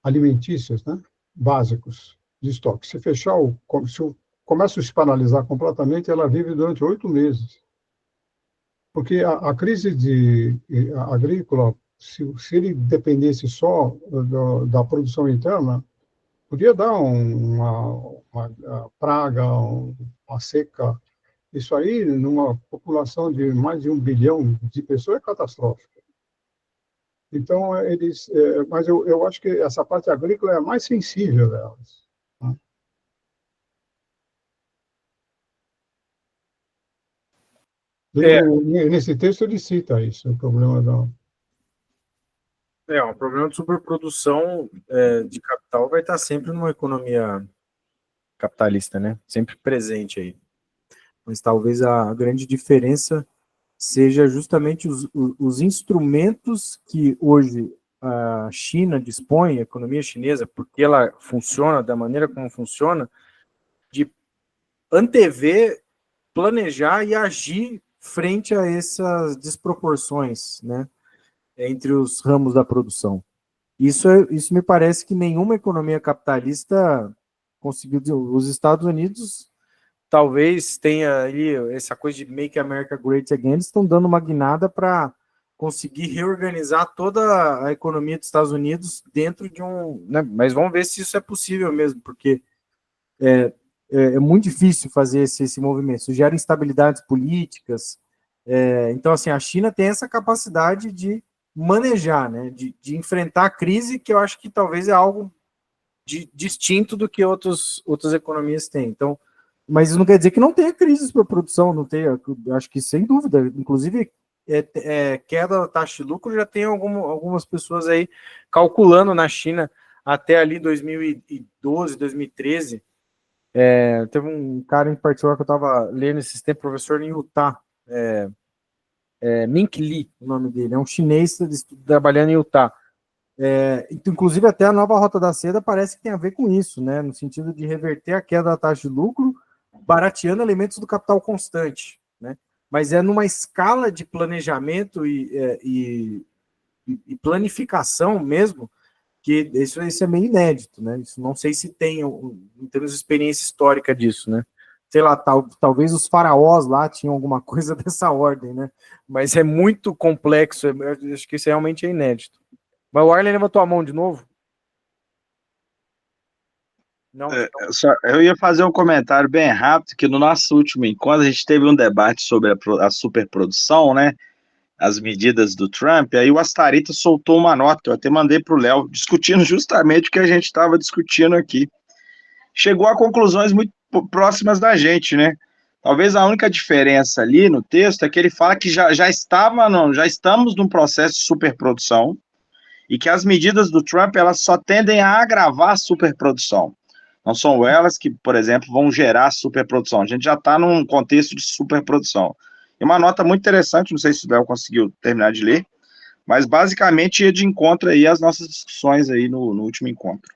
alimentícios, né, básicos de estoque. Se fechar se o comércio se paralisar completamente, ela vive durante 8 meses. Porque a crise agrícola se ele dependesse só da produção interna, podia dar uma praga, uma seca. Isso aí, numa população de mais de 1 bilhão de pessoas, é catastrófico. Então, mas eu acho que essa parte agrícola é a mais sensível delas, né? Nesse texto ele cita isso, o problema da... Um problema de superprodução de capital vai estar sempre numa economia capitalista, né? Sempre presente aí. Mas talvez a grande diferença seja justamente os instrumentos que hoje a China dispõe, a economia chinesa, porque ela funciona da maneira como funciona, de antever, planejar e agir frente a essas desproporções, né, entre os ramos da produção. Isso me parece que nenhuma economia capitalista conseguiu. Os Estados Unidos talvez tenha ali essa coisa de Make America Great Again, eles estão dando uma guinada para conseguir reorganizar toda a economia dos Estados Unidos dentro de né? Mas vamos ver se isso é possível mesmo, porque é muito difícil fazer esse movimento. Isso gera instabilidades políticas. Então, assim, a China tem essa capacidade de manejar, né, de enfrentar a crise, que eu acho que talvez é algo distinto do que outras economias têm. Então, mas isso não quer dizer que não tenha crises para produção, não tem, acho que sem dúvida, inclusive queda da taxa de lucro, já tem algumas pessoas aí calculando na China até ali 2012, 2013. Teve um cara em particular que eu estava lendo esses tempos, professor em Utah, Mink Lee, o nome dele, é um chinês trabalhando em Utah. Inclusive até a nova Rota da Seda parece que tem a ver com isso, né, no sentido de reverter a queda da taxa de lucro, barateando elementos do capital constante, né? Mas é numa escala de planejamento e planificação mesmo, que isso é meio inédito, né? Isso não sei se tem, em termos de experiência histórica disso, né? Sei lá, talvez os faraós lá tinham alguma coisa dessa ordem, né? Mas é muito complexo, acho que isso realmente é inédito. Mas o Arlen levantou a mão de novo? Não. Eu ia fazer um comentário bem rápido, que no nosso último encontro a gente teve um debate sobre a superprodução, né, as medidas do Trump, aí o Astarita soltou uma nota, eu até mandei para o Léo, discutindo justamente o que a gente estava discutindo aqui. Chegou a conclusões muito próximas da gente, né? Talvez a única diferença ali no texto é que ele fala que já estamos num processo de superprodução e que as medidas do Trump elas só tendem a agravar a superprodução. Não são elas que, por exemplo, vão gerar superprodução. A gente já está num contexto de superprodução. E uma nota muito interessante, não sei se o Léo conseguiu terminar de ler, mas basicamente ia de encontro aí às nossas discussões aí no último encontro.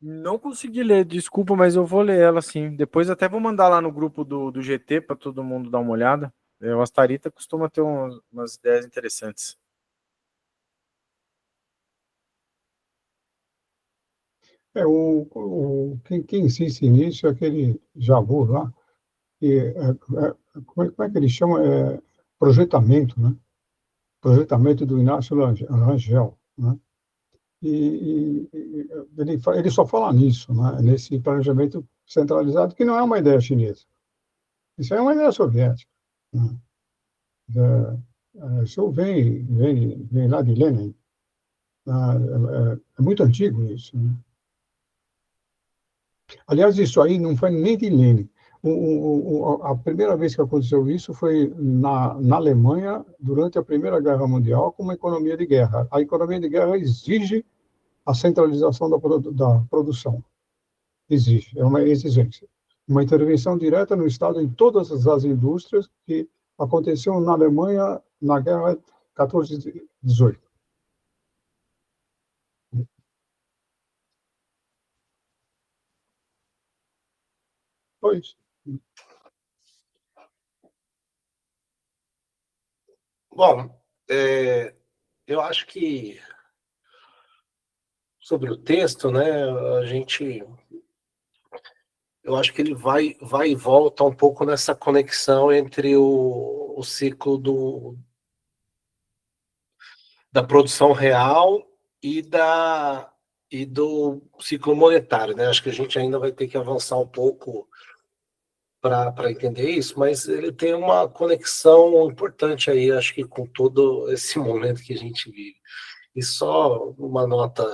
Não consegui ler, desculpa, mas eu vou ler ela sim. Depois até vou mandar lá no grupo do GT para todo mundo dar uma olhada. O Astarita costuma ter umas ideias interessantes. Quem insiste nisso é aquele Javor lá, como é que ele chama? Projetamento, né? Projetamento do Inácio Rangel, né? Ele só fala nisso, né? Nesse planejamento centralizado, que não é uma ideia chinesa. Isso é uma ideia soviética, né? Isso vem lá de Lenin. É muito antigo isso, né? Aliás, isso aí não foi nem de Lenin. A primeira vez que aconteceu isso foi na Alemanha, durante a Primeira Guerra Mundial, com uma economia de guerra. A economia de guerra exige a centralização da produção. Exige, é uma exigência. Uma intervenção direta no Estado em todas as indústrias que aconteceu na Alemanha na Guerra 14-18. Pois. Bom, eu acho que sobre o texto, né, eu acho que ele vai e volta um pouco nessa conexão entre o ciclo da produção real e do ciclo monetário, né? Acho que a gente ainda vai ter que avançar um pouco para entender isso, mas ele tem uma conexão importante aí, acho que com todo esse momento que a gente vive. E só uma nota,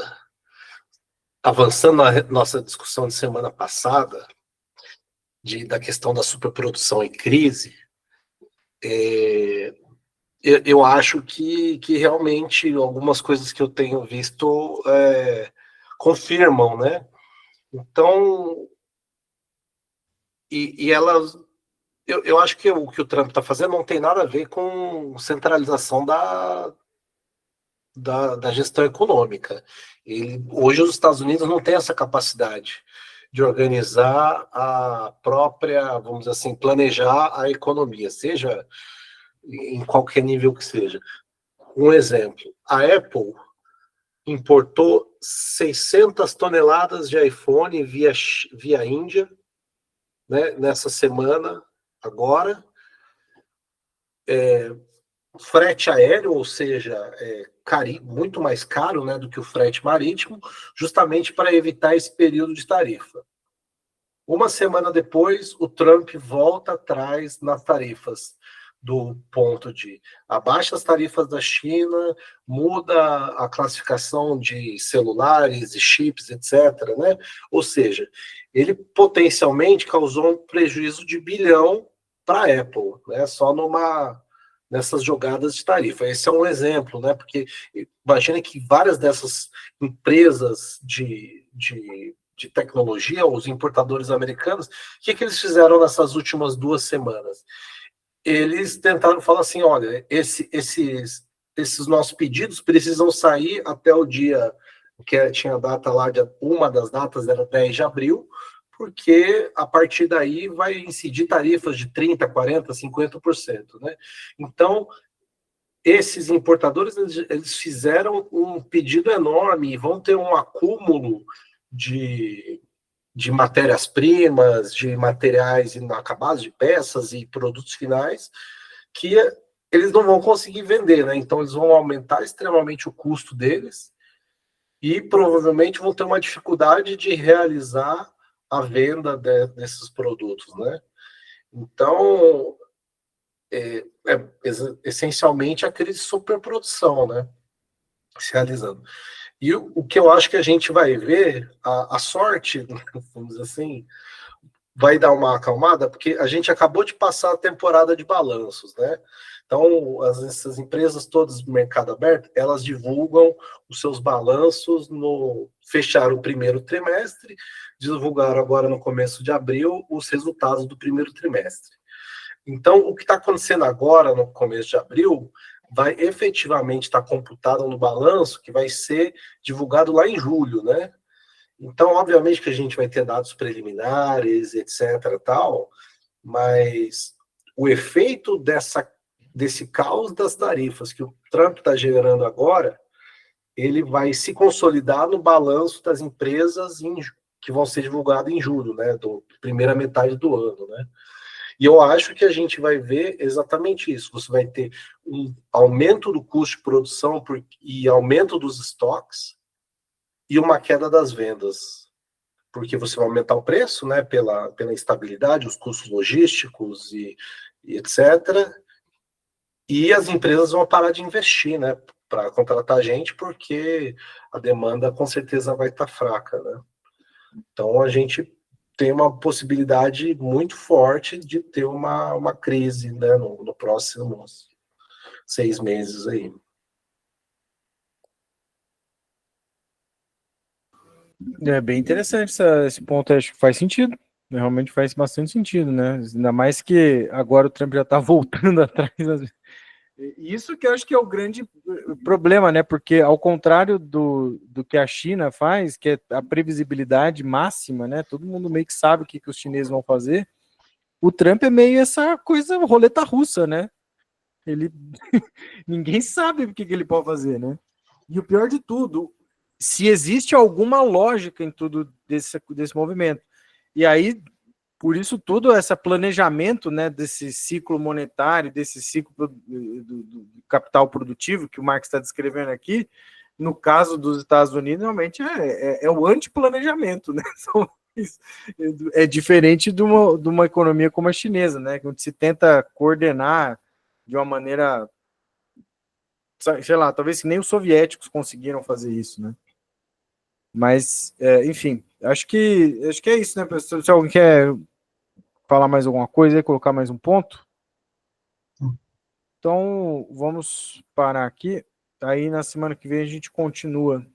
avançando na nossa discussão de semana passada, da questão da superprodução e crise, eu acho que realmente algumas coisas que eu tenho visto confirmam, né? Então, e elas, eu acho que o que o Trump está fazendo não tem nada a ver com centralização da gestão econômica. Hoje os Estados Unidos não têm essa capacidade de organizar a própria, vamos dizer assim, planejar a economia, seja em qualquer nível que seja. Um exemplo, a Apple importou 600 toneladas de iPhone via Índia, né, nessa semana, agora. Frete aéreo, ou seja, muito mais caro, né, do que o frete marítimo, justamente para evitar esse período de tarifa. Uma semana depois, o Trump volta atrás nas tarifas, do ponto de abaixa as tarifas da China, muda a classificação de celulares e chips, etc., né? Ou seja, ele potencialmente causou um prejuízo de bilhão para a Apple, né? Só nessas jogadas de tarifa. Esse é um exemplo, né? Porque imagina que várias dessas empresas de tecnologia, os importadores americanos, o que eles fizeram nessas últimas 2 semanas? Eles tentaram falar assim, olha, esses nossos pedidos precisam sair até o dia, que tinha a data lá, uma das datas era 10 de abril, porque a partir daí vai incidir tarifas de 30%, 40%, 50%, né? Então, esses importadores, eles fizeram um pedido enorme e vão ter um acúmulo de matérias-primas, de materiais inacabados, de peças e produtos finais, que eles não vão conseguir vender, né? Então, eles vão aumentar extremamente o custo deles e provavelmente vão ter uma dificuldade de realizar a venda desses produtos, né? Então, essencialmente a crise de superprodução, né? Se realizando. E o que eu acho que a gente vai ver, a sorte, vamos dizer assim, vai dar uma acalmada, porque a gente acabou de passar a temporada de balanços, né? Então, essas empresas todas do mercado aberto, elas divulgam os seus balanços fecharam o primeiro trimestre, divulgaram agora no começo de abril os resultados do primeiro trimestre. Então, o que está acontecendo agora, no começo de abril, vai efetivamente estar computado no balanço, que vai ser divulgado lá em julho, né? Então, obviamente que a gente vai ter dados preliminares, etc., tal, mas o efeito desse caos das tarifas que o Trump está gerando agora, ele vai se consolidar no balanço das empresas que vão ser divulgados em julho, né? Primeira metade do ano, né? E eu acho que a gente vai ver exatamente isso. Você vai ter um aumento do custo de produção e aumento dos estoques e uma queda das vendas. Porque você vai aumentar o preço, né, pela instabilidade, os custos logísticos e etc. E as empresas vão parar de investir, né, para contratar gente, porque a demanda com certeza vai estar fraca, né? Então a gente tem uma possibilidade muito forte de ter uma crise, né, no próximos 6 meses aí. É bem interessante esse ponto, acho que faz sentido, realmente faz bastante sentido, né? Ainda mais que agora o Trump já está voltando atrás. Isso que eu acho que é o grande problema, né? Porque ao contrário do que a China faz, que é a previsibilidade máxima, né? Todo mundo meio que sabe o que os chineses vão fazer. O Trump é meio essa coisa roleta russa, né? Ele ninguém sabe o que ele pode fazer, né? E o pior de tudo, se existe alguma lógica em tudo desse movimento. E aí por isso todo esse planejamento, né, desse ciclo monetário, desse ciclo do capital produtivo que o Marx está descrevendo aqui, no caso dos Estados Unidos, realmente é o antiplanejamento, né? É diferente de uma economia como a chinesa, né? Onde se tenta coordenar de uma maneira, sei lá, talvez que nem os soviéticos conseguiram fazer isso, né? Mas, enfim, acho que é isso, né, pessoal? Se alguém quer falar mais alguma coisa e colocar mais um ponto, então vamos parar aqui. Aí na semana que vem a gente continua.